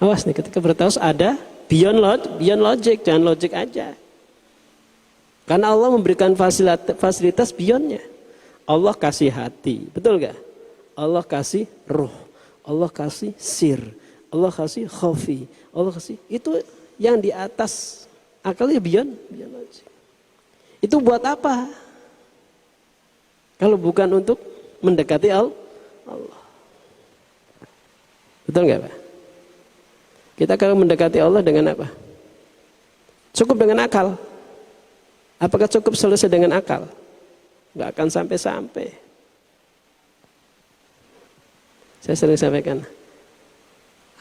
Awas nih, ketika bertawas ada beyond logic, jangan logic aja. Karena Allah memberikan fasilitas beyondnya. Allah kasih hati, betul gak? Allah kasih ruh, Allah kasih sir, Allah kasih khafi, Allah kasih, itu yang di atas akalnya beyond logic. Itu buat apa? Kalau bukan untuk mendekati Allah. Betul gak Pak? Kita kalau mendekati Allah dengan apa? Cukup dengan akal. Apakah cukup selesai dengan akal? Gak akan sampai-sampai. Saya sering sampaikan,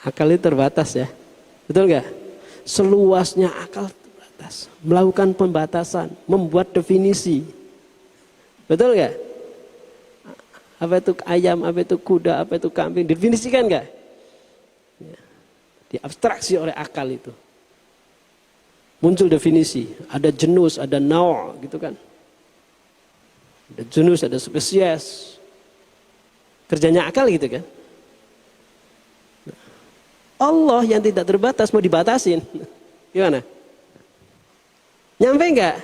akal itu terbatas ya. Betul gak? Seluasnya akal terbatas. Melakukan pembatasan, membuat definisi. Betul gak? Apa itu ayam, apa itu kuda, apa itu kambing, definisikan gak? Ya. Diabstraksi oleh akal itu. Muncul definisi, ada genus, ada naw' gitu kan. Ada genus, ada spesies. Kerjanya akal gitu kan. Allah yang tidak terbatas mau dibatasin. Gimana? Nyampe enggak?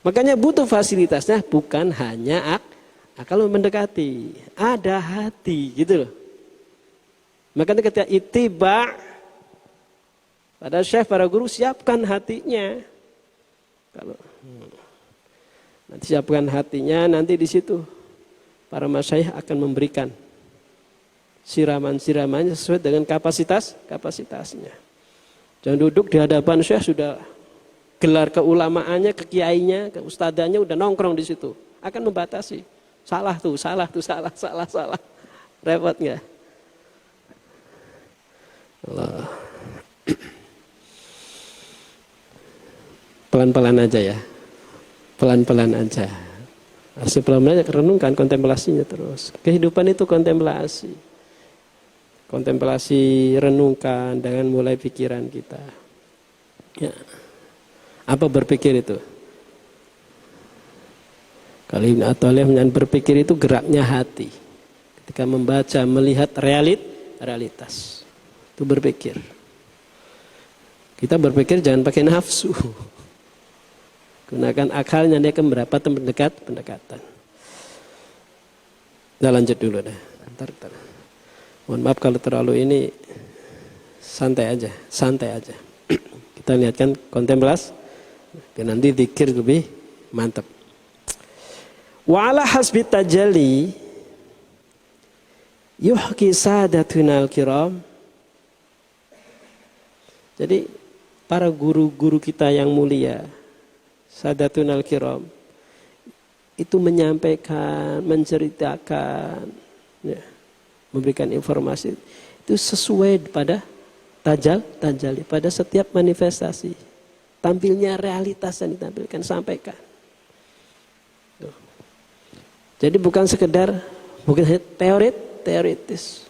Makanya butuh fasilitasnya bukan hanya akal mendekati. Ada hati gitu loh. Makanya ketika ittiba, pada syekh, para guru siapkan hatinya. Kalau nanti siapkan hatinya, nanti di situ para masyayikh akan memberikan siraman-siramannya sesuai dengan kapasitasnya. Jangan duduk di hadapan syekh sudah gelar keulamaannya, kekiainya, keustadanya udah nongkrong di situ. Akan membatasi. Salah. Repot nggak? Allah. Pelan-pelan aja ya. Pelan-pelan aja. Asli pelan-pelan aja, renungkan kontemplasinya terus. Kehidupan itu kontemplasi. Kontemplasi, renungkan dengan mulai pikiran kita. Ya. Apa berpikir itu? Kalau Ibnu Athaillah menyebut berpikir itu geraknya hati. Ketika membaca, melihat realitas. Itu berpikir. Kita berpikir jangan pakai nafsu. Gunakan akalnya, dia akan mendapat pendekatan. Nah, lanjut dulu deh. Ntar. Mohon maaf kalau terlalu ini, santai aja. Kita lihatkan kontemplasi, dan nanti zikir lebih mantap. Wa ala hasbi tajalli yuhki sadatunal kiram. Jadi para guru-guru kita yang mulia, Sadatunal Kiram, itu menyampaikan, menceritakan, ya, memberikan informasi itu sesuai pada tajalli, pada setiap manifestasi. Tampilnya realitas yang ditampilkan, sampaikan. Tuh. Jadi bukan sekedar, bukan teoritis.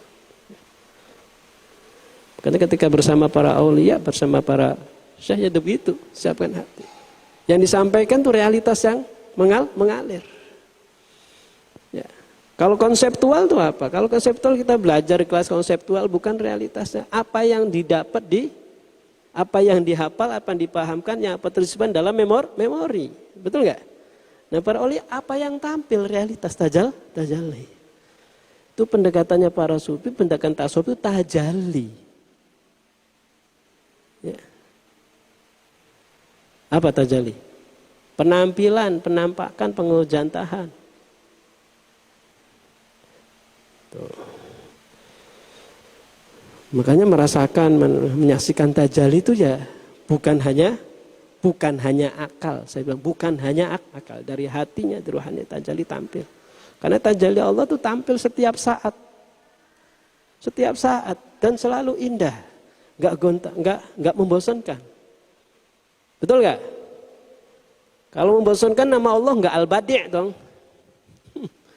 Karena ketika bersama para aulia, bersama para syekh, ya begitu, siapkan hati. Yang disampaikan itu realitas yang mengalir. Ya. Kalau konseptual itu apa? Kalau konseptual kita belajar di kelas konseptual bukan realitasnya. Apa yang didapat apa yang dihafal, apa yang dipahamkan, yang apa tersimpan dalam memori. Betul nggak? Nah para aulia apa yang tampil realitas tajalli. Itu pendekatannya para sufi, pendekatan tasawuf itu tajalli. Ya. Apa tajalli? Penampilan, penampakan, pengelujantahan. Tuh. Makanya merasakan, menyaksikan tajalli itu ya bukan hanya akal. Saya bilang bukan hanya akal, dari hatinya, dari rohani tajalli tampil. Karena tajalli Allah itu tampil setiap saat dan selalu indah. Enggak membosankan. Betul enggak? Kalau membosankan nama Allah enggak Al-Badi' dong.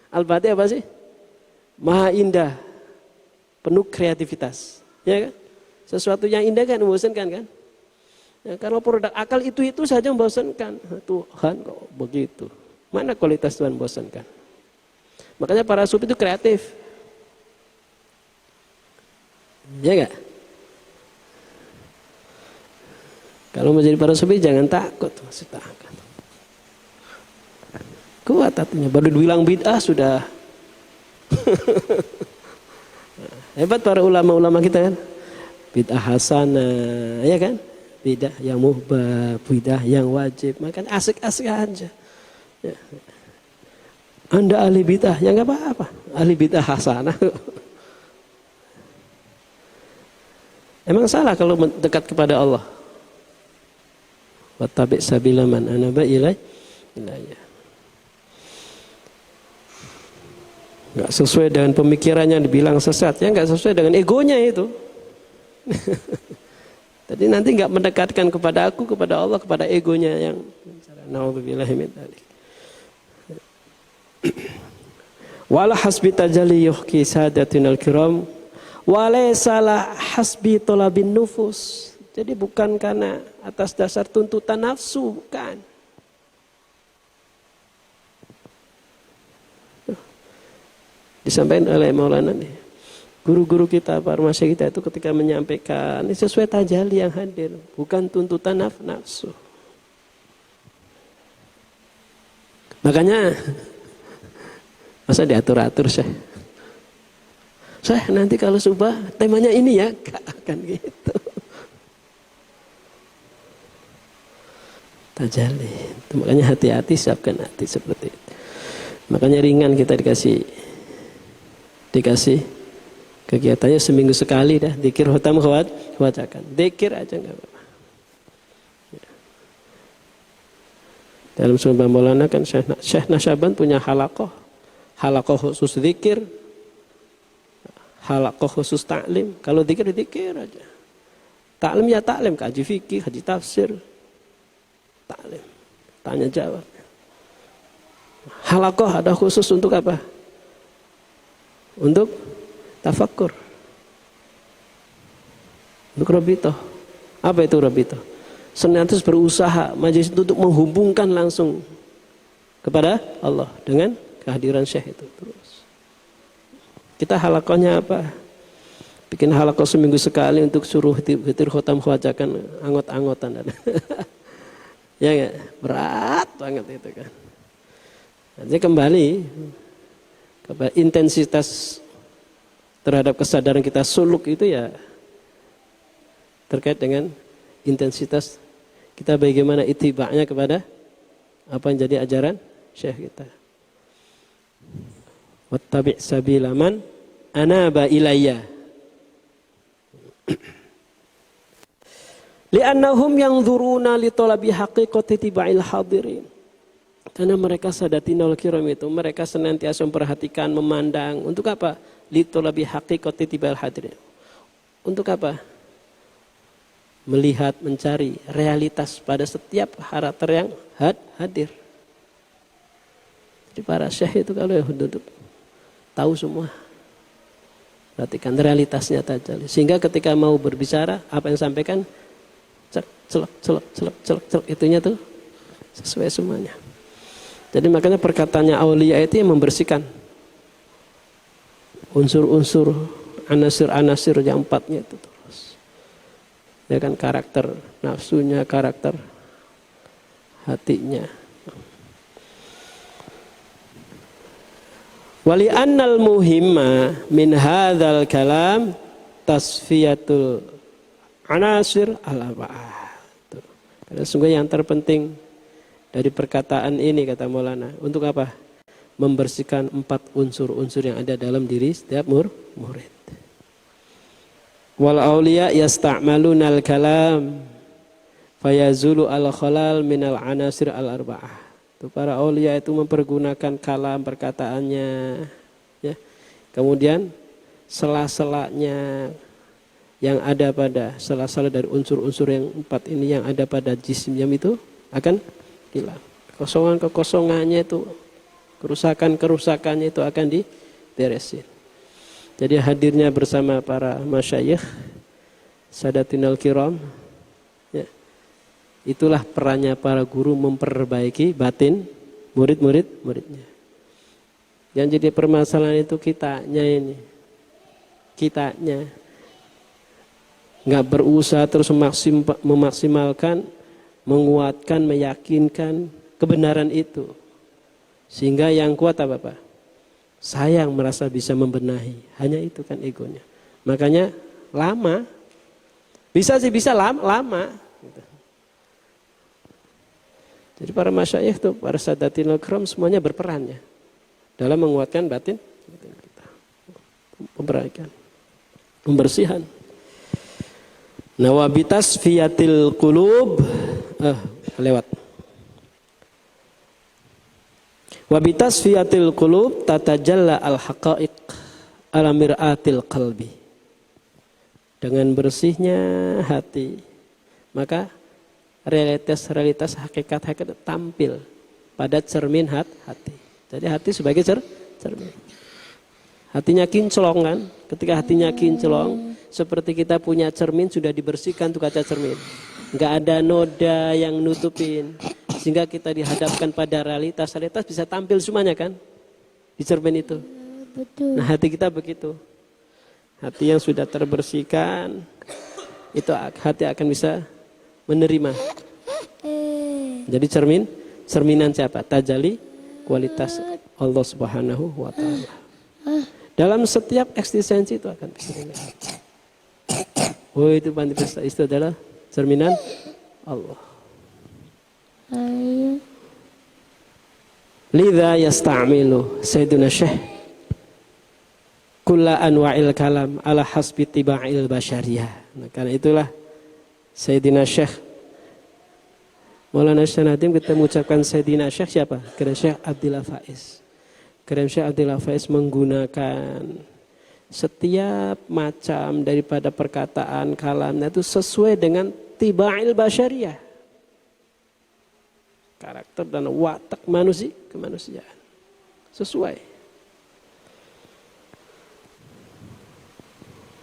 Al-Badi' apa sih? Maha indah, penuh kreativitas. Ya kan? Sesuatu yang indah kan membosankan kan? Ya, kalau produk akal itu saja membosankan. Tuhan kok begitu. Mana kualitas Tuhan membosankan? Makanya para sufi itu kreatif. Ya enggak? Kalau mau jadi para sufi jangan takut, masih takut. Kuat hatinya, baru dibilang bid'ah sudah. Hebat para ulama-ulama kita kan. Bid'ah hasanah, ya kan? Bid'ah yang muhbah, bid'ah yang wajib. Makanya asik-asik aja. Ya. Anda ahli bid'ah, ya enggak apa-apa. Ahli bid'ah hasanah. Emang salah kalau mendekat kepada Allah? Wattabi' sabila man anaba ilayya. Enggak sesuai dengan pemikirannya dibilang sesat, ya enggak sesuai dengan egonya itu. Jadi nanti enggak mendekatkan kepada aku, kepada Allah, kepada egonya yang naudzubillahi min dzalik. Wala hasbi tajalli yuhki sadatinal kiram walaysa la hasbi talabin nufus. Jadi bukan karena atas dasar tuntutan nafsu, bukan. Disampaikan oleh Maulana nih. Guru-guru kita, para masyayikh kita itu ketika menyampaikan ini sesuai tajalli yang hadir, bukan tuntutan nafsu. Makanya masa diatur-atur Syekh. Syekh nanti kalau subah temanya ini ya, gak akan gitu. Tajalli. Makanya hati-hati, siapkan hati seperti itu. Makanya ringan kita dikasih kegiatannya seminggu sekali dah. Dzikir khatam khawajakan. Dzikir aja enggak apa-apa. Ya. Dalam Sunnah Maulana kan Syekh Nasyaban punya halaqah khusus dzikir, halaqah khusus taklim. Kalau dzikir aja. Taklim ya taklim, kaji fikih, kaji tafsir. Taklim, tanya jawab. Halaqah ada khusus untuk apa? Untuk tafakkur. Untuk rabitoh. Apa itu rabitoh? Senantiasa berusaha majelis itu untuk menghubungkan langsung kepada Allah dengan kehadiran Syekh itu terus. Kita halaqahnya apa? Bikin halaqah seminggu sekali untuk suruh hitir khotam khawajakan angot-angotan. Ya enggak? Berat banget itu kan. Jadi kembali kepada intensitas terhadap kesadaran kita suluk itu ya terkait dengan intensitas kita bagaimana itiba'nya kepada apa yang jadi ajaran Syekh kita. Wattabi' sabila man anaba ilayya. Li'annahum yanzuruna li talabi haqiqati tiba'il hadirin. Karena mereka sadatinal kiram itu, mereka senantiasa memperhatikan, memandang. Untuk apa? Li talabi haqiqati tiba'il hadirin. Untuk apa? Melihat, mencari realitas pada setiap karakter yang hadir. Jadi para syekh itu kalau duduk tahu semua. Perhatikan realitasnya tajalli. Sehingga ketika mau berbicara, apa yang sampaikan celok itunya tuh sesuai semuanya. Jadi makanya perkataannya aulia itu yang membersihkan unsur-unsur anasir-anasir yang empatnya itu terus. Ya kan, karakter nafsunya, karakter hatinya. Wali annal muhimma min hadzal kalam tasfiyatul anasir al-arba'ah. Karena sungguh yang terpenting dari perkataan ini kata Maulana, untuk apa? Membersihkan 4 unsur-unsur yang ada dalam diri setiap murid. Wal auliya yasta'maluna al-kalam fayazulu al-khalal minal anasir al-arba'ah. Para aulia itu mempergunakan kalam perkataannya, ya. Kemudian sela-selanya yang ada pada sela-sela dari unsur-unsur yang 4 ini yang ada pada jisimnya itu akan hilang. Kekosongannya itu, kerusakannya itu akan diberesin. Jadi hadirnya bersama para masyayikh sadatinal kiram, ya, itulah perannya para guru memperbaiki batin muridnya. Yang jadi permasalahan itu kitanya. nggak berusaha terus memaksimalkan, menguatkan, meyakinkan kebenaran itu. Sehingga yang kuat apa Pak? Saya yang merasa bisa membenahi. Hanya itu kan egonya. Makanya lama. Bisa sih, bisa lama. Jadi para masyayikh itu, para sadatinul kiram semuanya berperan ya dalam menguatkan batin kita. Perbaikan, pembersihan. Nah, wabitas fiyatil qulub lewat. Wabitas fiyatil qulub tatajalla al haqaiq ala mir'atil qalbi. Dengan bersihnya hati, maka realitas hakikat tampil pada cermin hati. Jadi hati sebagai cermin. Hatinya kinclong kan? Ketika hatinya kinclong, seperti kita punya cermin sudah dibersihkan tuh kaca cermin. Enggak ada noda yang nutupin. Sehingga kita dihadapkan pada realitas bisa tampil semuanya kan? Di cermin itu. Betul. Nah, hati kita begitu. Hati yang sudah terbersihkan, itu hati akan bisa menerima. Jadi cerminan siapa? Tajalli kualitas Allah Subhanahu wa taala. Dalam setiap eksistensi itu akan bisa dilihat. Oh, itu manifestasi itu adalah cerminan Allah. Lidza yasta'milu Sayyiduna Syekh kulla anwa'il kalam ala hasbi tiba'il basyariyah. Nah, karena itulah Sayyidina Syekh Maulana Syekh Nadim kita mengucapkan Sayyidina Syekh siapa? Karena Syekh Abdillah Faiz. Karena Syekh Abdillah Faiz menggunakan setiap macam daripada perkataan kalamnya itu sesuai dengan tiba'il basyariyah. Karakter dan watak manusia kemanusiaan. Sesuai.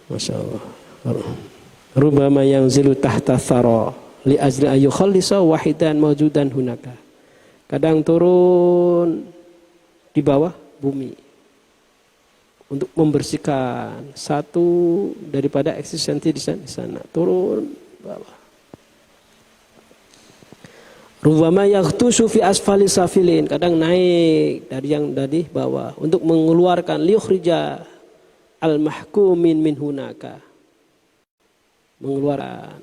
Masya Allah. Rubama yang zilu tahta thara li ajli ayu khallisa wahidan mawjudan hunaka. Kadang turun di bawah bumi untuk membersihkan satu daripada eksistensi di sana. Turun bawah. Rubama yaghtushu fi asfali safilin. Kadang naik dari yang dari bawah untuk mengeluarkan liyukhrija al-mahkumin min hunaka. Mengeluarkan.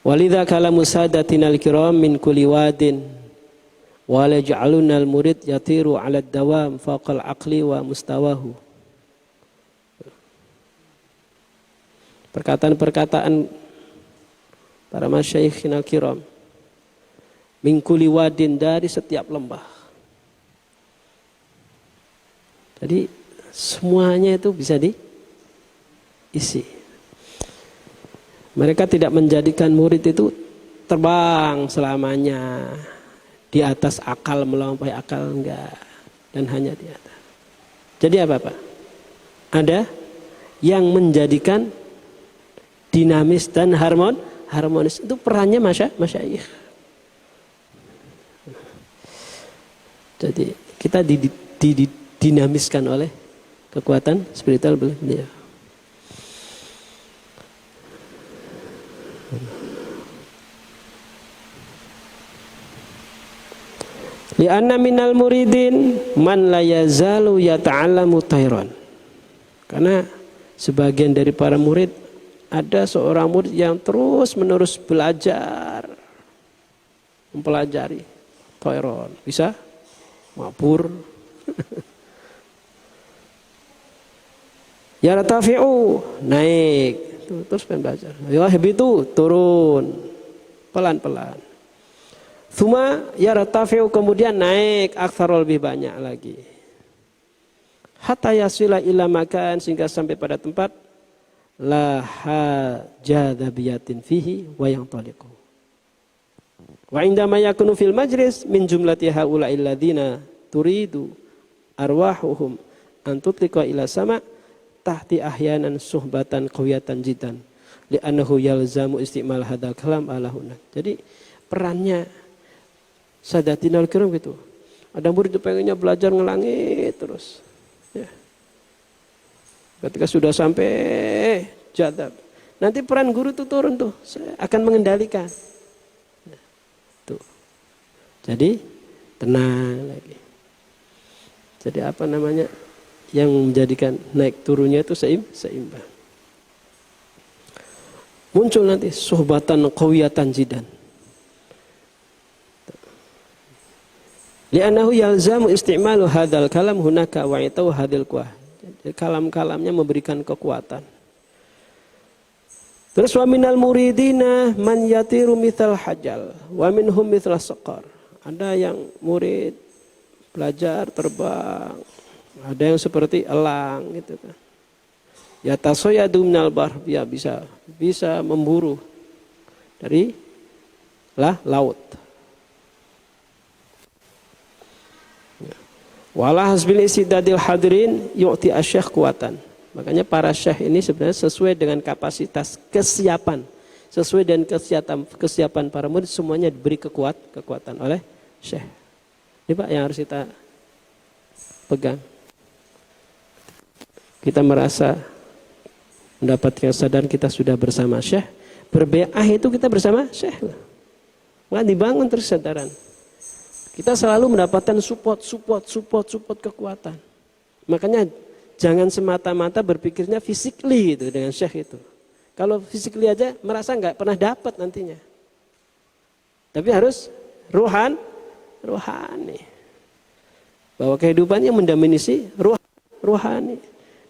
Walidha kalamu sadatinal kiram min kulli wadin wa la ja'aluna al-murid yatiru 'ala ad-dawam faqal aqli wa mustawahu. Perkataan-perkataan para masyayikhinal kiram min kulli wadin dari setiap lembah. Jadi semuanya itu bisa diisi. Mereka tidak menjadikan murid itu terbang selamanya di atas akal, melampaui akal, enggak. Dan hanya di atas. Jadi apa Pak? Ada yang menjadikan dinamis dan harmonis. Itu perannya masyayikh. Jadi kita dinamiskan oleh kekuatan spiritual beliau. Li'anna minal muridin man la yazalu yata'allamu tayran. Karena sebagian dari para murid ada seorang murid yang terus menerus belajar mempelajari tayran. Bisa mabur. Ya ratafi'u naik terus belajar. Ya habitu turun pelan-pelan. Thumma yartafi'u kemudian naik aktsar lebih banyak lagi. Hatta yasila ila makan sehingga sampai pada tempat la hajadabiyatin fihi wa yang taliqu. Wa indama yakunu fil majlis min jumlati haula'il ladzina turidu arwahuhum an tutliqa ila sama tahti ahyanan suhbatan qawiyatan jiddan li'annahu yalzamu istimal hadzal kalam ala hunna. Jadi perannya Sadatinal kiram gitu. Ada murid itu pengennya belajar ngelangit terus. Ya. Ketika sudah sampai jadab, nanti peran guru itu turun tuh, akan mengendalikan. Nah, tuh. Jadi tenang lagi. Jadi apa namanya, yang menjadikan naik turunnya itu seimbang. Muncul nanti suhbatan qawiyatan jidan. Li'annahu yalzamu isti'malu hadzal kalam hunaka wa itau hadzal quwah. Jadi kalam-kalamnya memberikan kekuatan. Terus wa minal muridina man yatiru mithal hajal wa minhum mithlas saqar. Ada yang murid belajar terbang, ada yang seperti elang gitu kan. Ya tasoyadu minal bahr, ya bisa memburu dari laut. Wala hasbil istidadil hadirin yu'ti asyakh kuatan. Makanya para syekh ini sebenarnya sesuai dengan kapasitas kesiapan, sesuai dengan kesiapan para murid, semuanya diberi kekuatan oleh syekh. Ini Pak yang harus kita pegang. Kita merasa mendapatkan kesadaran kita sudah bersama syekh, berbeah itu kita bersama syekh. Maka dibangun terus kesadaran. Kita selalu mendapatkan support kekuatan. Makanya jangan semata-mata berpikirnya physically gitu dengan syekh itu. Kalau physically aja merasa nggak pernah dapat nantinya. Tapi harus rohani. Bahwa kehidupannya mendominasi rohani.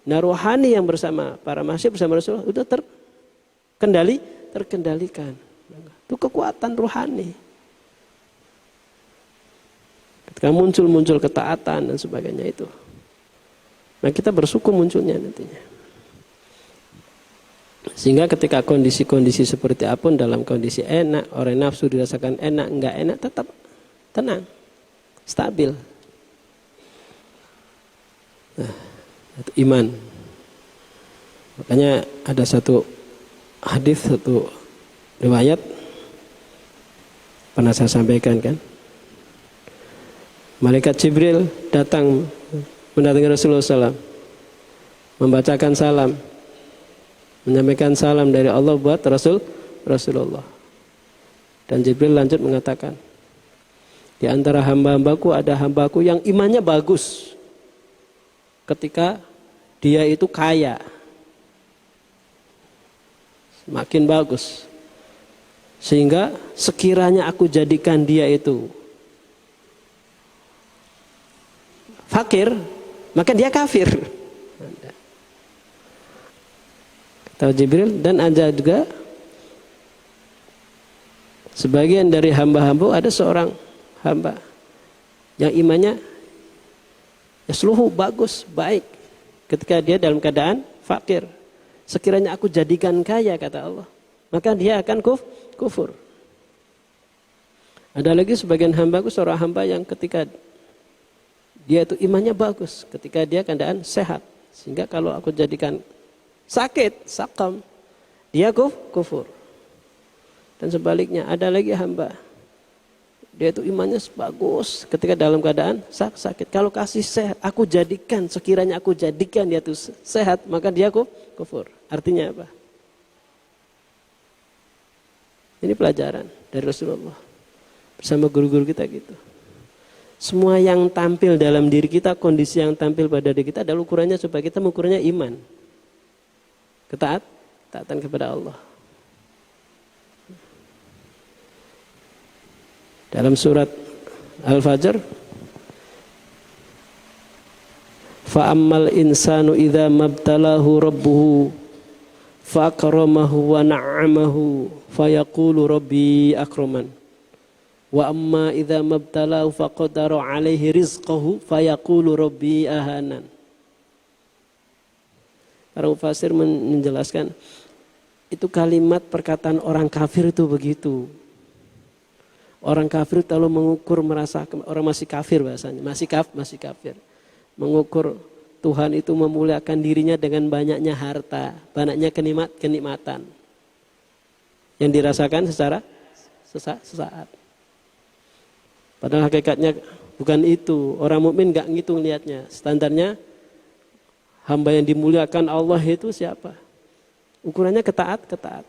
Nah rohani yang bersama para masyayikh bersama Rasulullah udah terkendalikan. Itu kekuatan rohani. Ketika muncul ketaatan dan sebagainya itu. Nah kita bersyukur munculnya nantinya. Sehingga ketika kondisi-kondisi seperti apapun dalam kondisi enak, orang nafsu dirasakan enak, enggak enak, tetap tenang, stabil. Nah, itu iman. Makanya ada satu hadis, satu riwayat pernah saya sampaikan kan. Malaikat Jibril datang mendatangi Rasulullah SAW, membacakan salam, menyampaikan salam dari Allah buat Rasulullah. Dan Jibril lanjut mengatakan, di antara hamba-hambaku ada hambaku yang imannya bagus ketika dia itu kaya, semakin bagus, sehingga sekiranya aku jadikan dia itu fakir, maka dia kafir. Kata Jibril. Dan ada juga sebagian dari hamba-hamba, ada seorang hamba yang imannya seluruh bagus, baik, ketika dia dalam keadaan fakir. Sekiranya aku jadikan kaya, kata Allah, maka dia akan kufur. Ada lagi sebagian hambaku, seorang hamba yang ketika dia itu imannya bagus, ketika dia keadaan sehat, sehingga kalau aku jadikan sakit, sakam, dia kufur. Dan sebaliknya ada lagi hamba, dia itu imannya bagus, ketika dalam keadaan sakit, kalau kasih sehat, aku jadikan, sekiranya aku jadikan dia itu sehat, maka dia kufur. Artinya apa? Ini pelajaran dari Rasulullah bersama guru-guru kita gitu. Semua yang tampil dalam diri kita, kondisi yang tampil pada diri kita adalah ukurannya supaya kita mengukurnya iman. Ketaatan kepada Allah. Dalam surat Al-Fajr, fa'ammal insanu idza mabtalahu rabbuhu fa'akramahu wa na'amahu fayaqulu rabbi akraman. Wa amma idza mabtalahu faqadara alaihi rizqahu fayaqulu rabbi ahanan. Para mufassir menjelaskan itu kalimat perkataan orang kafir itu begitu. Orang kafir kalau mengukur merasa orang masih kafir bahasanya, masih kafir. Mengukur Tuhan itu memuliakan dirinya dengan banyaknya harta, banyaknya kenikmatan yang dirasakan secara sesaat. Padahal hakikatnya bukan itu. Orang mukmin nggak ngitung lihatnya. Standarnya hamba yang dimuliakan Allah itu siapa? Ukurannya ketaatan.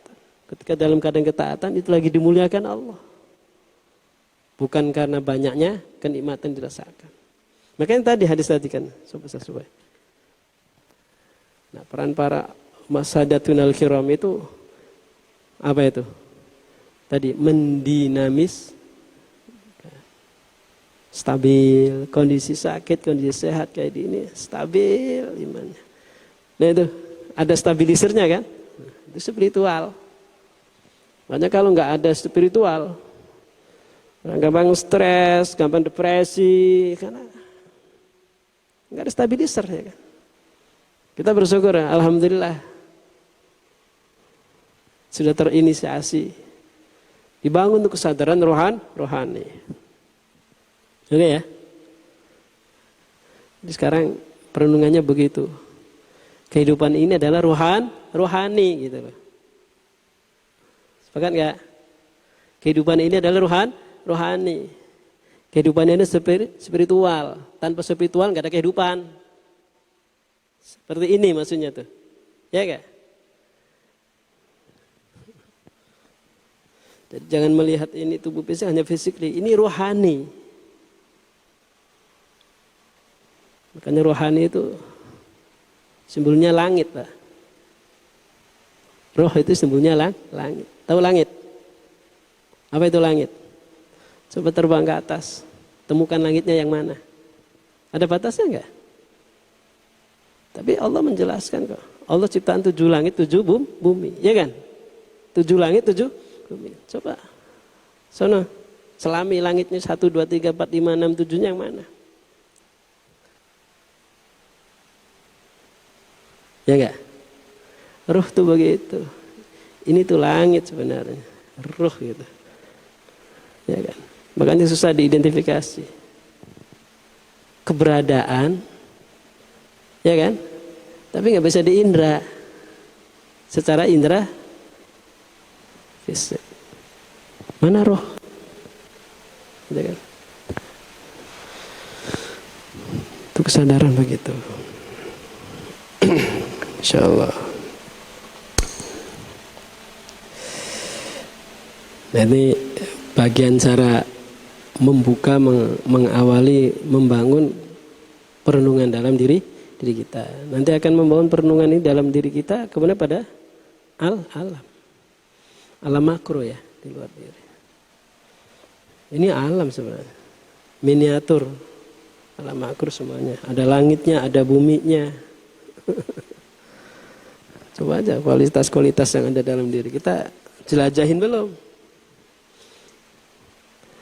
Ketika dalam keadaan ketaatan itu lagi dimuliakan Allah. Bukan karena banyaknya kenikmatan dirasakan. Makanya tadi hadis tadi kan sesuai. Nah, peran para masadatun al-kiram itu apa itu? Tadi mendinamis, stabil, kondisi sakit, kondisi sehat kayak ini stabil imannya. Nah itu ada stabilisernya kan? Itu spiritual. Makanya kalau nggak ada spiritual, gampang stres, gampang depresi, karena nggak ada stabiliser ya kan. Kita bersyukur, alhamdulillah sudah terinisiasi, dibangun untuk kesadaran rohani. Oke ya. Jadi sekarang perenungannya begitu. Kehidupan ini adalah rohani gitu loh. Sepakat nggak? Kehidupan ini adalah rohani. Kehidupan ini spiritual. Tanpa spiritual nggak ada kehidupan. Seperti ini maksudnya tuh. Ya nggak? Jadi jangan melihat ini tubuh fisik hanya fisik. Ini rohani. Makanya rohani itu simbolnya langit, Pak. Roh itu simbolnya langit. Tahu langit? Apa itu langit? Coba terbang ke atas. Temukan langitnya yang mana? Ada batasnya enggak? Tapi Allah menjelaskan kok. Allah ciptaan 7 langit, 7 bumi. Ya kan? 7 langit, 7 bumi. Coba. Sono. Selami langitnya 1, 2, 3, 4, 5, 6, 7-nya yang mana? Ya enggak? Ruh tuh begitu. Ini tuh langit sebenarnya. Ruh gitu. Ya kan? Makanya susah diidentifikasi. Keberadaan. Ya kan? Tapi nggak bisa diindra. Secara indra fisik. Mana roh? Ya kan? Itu kesadaran begitu. Insyaallah. Nah ini bagian cara membuka, mengawali, membangun perenungan dalam diri kita. Nanti akan membangun perenungan ini dalam diri kita kemudian pada alam makro ya, di luar diri. Ini alam sebenarnya, miniatur alam makro semuanya. Ada langitnya, ada buminya. Coba aja kualitas-kualitas yang ada dalam diri kita jelajahin belum?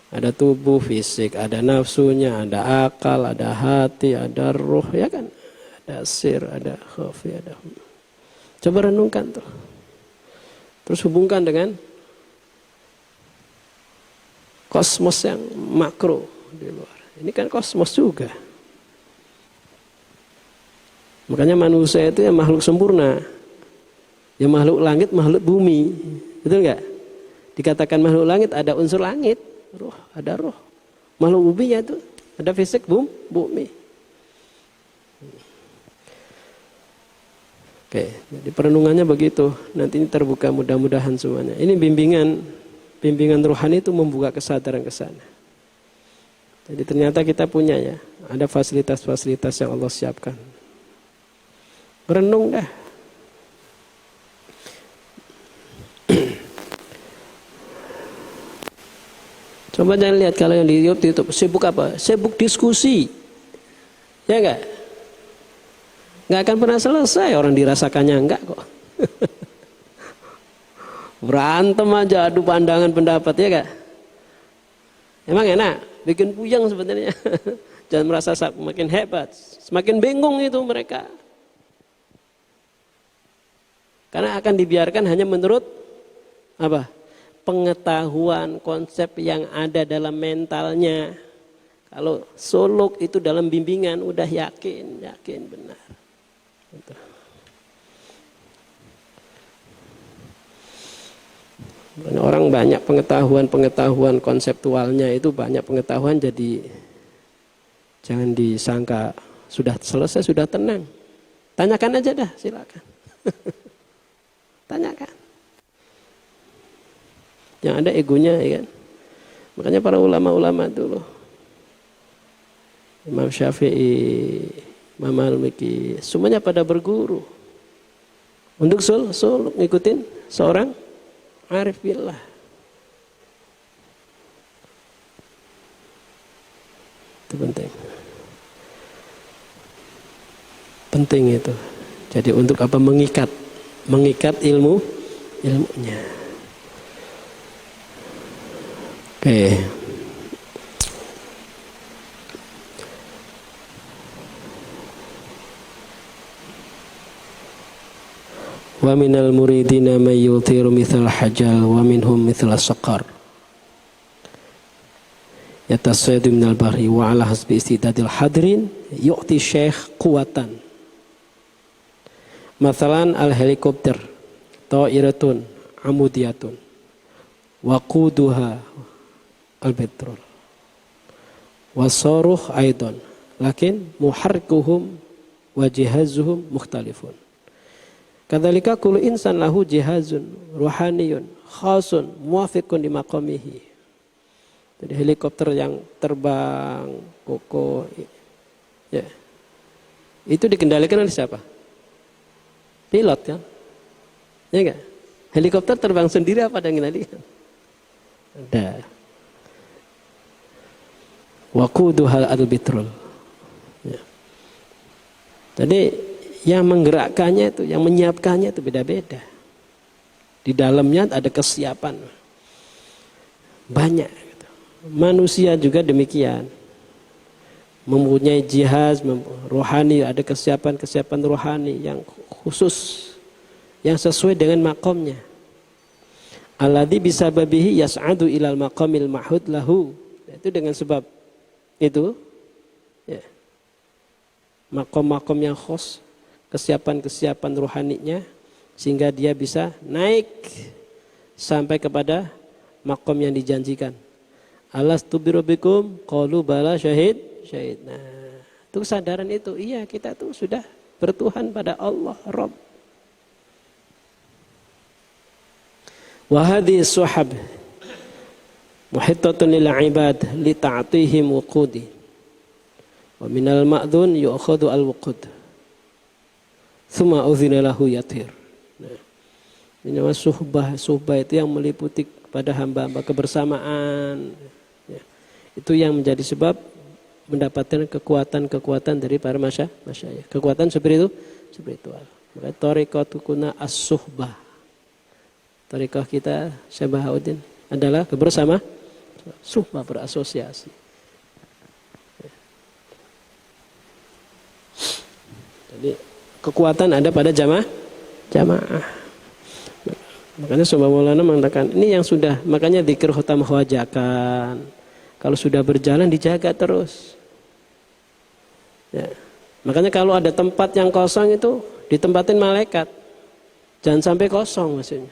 Ada tubuh fisik, ada nafsunya, ada akal, ada hati, ada roh, ya kan? Ada sir, ada khafi, ada hum. Coba renungkan tuh. Terus hubungkan dengan kosmos yang makro di luar. Ini kan kosmos juga. Makanya manusia itu ya makhluk sempurna. Ya makhluk langit, makhluk bumi. Betul enggak? Dikatakan makhluk langit ada unsur langit. Roh, ada roh. Makhluk bumi ya itu ada fisik bumi. Oke, jadi perenungannya begitu. Nanti ini terbuka mudah-mudahan semuanya. Ini bimbingan rohani itu membuka kesadaran ke sana. Jadi ternyata kita punya ya, ada fasilitas-fasilitas yang Allah siapkan. Renung dah. Coba jangan lihat kalau yang di YouTube sibuk apa? Sibuk diskusi. Ya enggak? Enggak akan pernah selesai, orang dirasakannya enggak kok. Berantem aja, adu pandangan pendapat ya enggak? Emang enak, bikin puyeng sebenarnya. Jangan merasa makin hebat, semakin bingung itu mereka. Karena akan dibiarkan hanya menurut apa? Pengetahuan konsep yang ada dalam mentalnya. Kalau suluk itu dalam bimbingan udah yakin benar. Gitu. Orang banyak pengetahuan konseptualnya itu banyak pengetahuan, jadi jangan disangka sudah selesai, sudah tenang. Tanyakan aja dah, silakan. Tanyakan. Yang ada egonya, ya kan. Makanya para ulama-ulama dulu, Imam Syafi'i, Imam Maliki, semuanya pada berguru untuk ngikutin seorang arif billah. Itu penting. Penting itu. Jadi untuk apa? Mengikat ilmunya. Oke. Wa minal muridina may yuthiru mithal hajal wa minhum mithal saqar. Yatasayyidu minal bahri wa ala hasbi istidadil hadirin yu'ti syekh quwatan. Mathalan al-helikopter ta'iratun amudiyatun wa quduha al-petrol wa saruh aidan lakin muharrikuhum wa jihazuhum mukhtalifun. Kadzalika kullu insan lahu jihazun ruhaniyun khasun muwafiqun di maqamihi. Jadi helikopter yang terbang kokoh ya. Itu dikendalikan oleh siapa? Pilot kan? Ya enggak? Helikopter terbang sendiri apa ada yang mengendalikan? Ada. Waquduhal al-bitrul. Ya. Jadi yang menggerakkannya itu, yang menyiapkannya itu beda-beda. Di dalamnya ada kesiapan. Banyak. Gitu. Manusia juga demikian. Mempunyai jihaz, rohani, ada kesiapan-kesiapan rohani yang khusus. Yang sesuai dengan makomnya. Alladzi bisababihi yas'adu ilal maqamil mahud lahu. Itu dengan sebab itu. Ya. Makom-makom yang khos. Kesiapan-kesiapan rohaninya sehingga dia bisa naik sampai kepada makom yang dijanjikan. Alastu birabbikum qalu bala syahid. Nah, itu kesadaran itu. Iya, kita tuh sudah bertuhan pada Allah Rabb. Wa hadhihi suhab muhittatun lil ibad li ta'tihim wuqudi. Wa minal ma'dhun yu'khadhu al-wuqud. Suma uzina lahu yatir. Nah, ini namanya suhbah itu yang meliputi pada hamba-hamba kebersamaan. Ya. Itu yang menjadi sebab mendapatkan kekuatan-kekuatan dari para masyayikh. Kekuatan spiritual. Maka thariqatu kuna as-suhbah. Thariqah kita Syekh Bahauddin adalah kebersama suhbah, berasosiasi. Ya. Jadi kekuatan ada pada jamaah. Makanya Subhan Maulana mengatakan ini yang sudah, makanya dzikir khatam khawajakan. Kalau sudah berjalan dijaga terus. Ya. Makanya kalau ada tempat yang kosong itu ditempatin malaikat. Jangan sampai kosong maksudnya.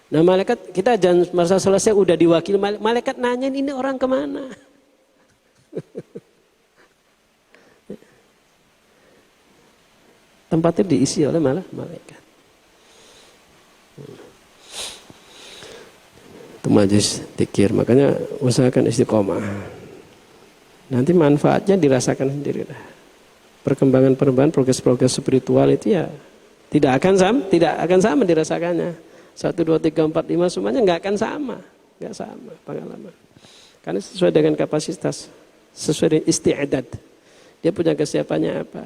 Nah malaikat kita jangan masa selesai udah diwakili malaikat nanyain ini orang kemana. Tempatnya diisi oleh malaikat. Itu majlis dzikir, makanya usahakan istiqomah. Nanti manfaatnya dirasakan sendiri lah. Perkembangan progres spiritual itu ya tidak akan sama dirasakannya. 1, 2, 3, 4, 5 semuanya nggak akan sama pengalaman. Karena sesuai dengan kapasitas, sesuai dengan isti'adad. Dia punya kesiapannya apa?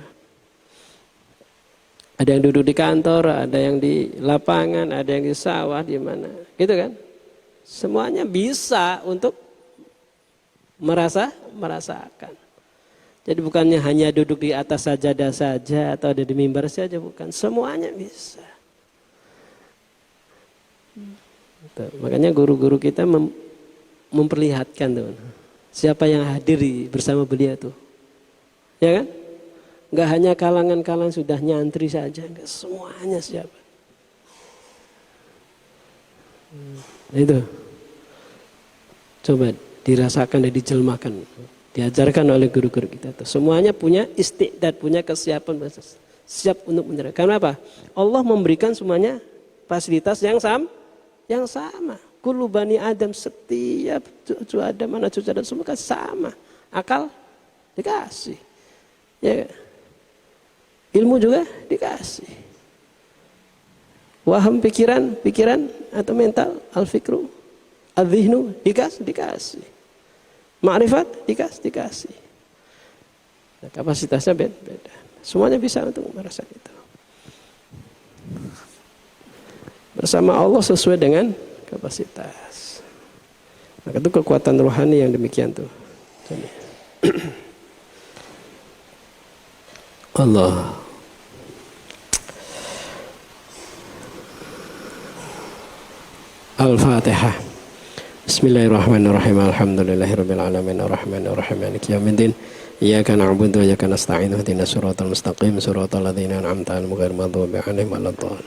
Ada yang duduk di kantor, ada yang di lapangan, ada yang di sawah, di mana, gitu kan? Semuanya bisa untuk merasakan. Jadi bukannya hanya duduk di atas sajadah saja atau ada di mimbar saja, bukan. Semuanya bisa. Makanya guru-guru kita memperlihatkan tuh, siapa yang hadir bersama beliau tuh, ya kan? Enggak hanya kalangan-kalangan sudah nyantri saja, enggak, semuanya siapa. Itu coba dirasakan dan dijelmakan, diajarkan oleh guru-guru kita tuh. Semuanya punya istiqdad, punya kesiapan siap untuk menerima. Karena apa? Allah memberikan semuanya fasilitas yang sama. Kullu bani Adam, setiap cucu Adam, anak cucu Adam semua kan sama. Akal dikasih. Ya. Ilmu juga dikasih. Waham pikiran atau mental, al-fikru, al-dhihnu dikasih. Ma'rifat dikasih. Nah, kapasitasnya beda. Semuanya bisa untuk merasakan itu. Bersama Allah sesuai dengan kapasitas. Maka itu kekuatan rohani yang demikian tuh. Allah. Al-Fatihah. Bismillahirrahmanirrahim. Alhamdulillahirabbil alamin arrahmanir rahim maliki yaumiddin. Iyyaka na'budu wa iyyaka nasta'in ihdinas siratal mustaqim siratal ladzina an'amta 'alaihim ghairil maghdubi 'alaihim waladdallin.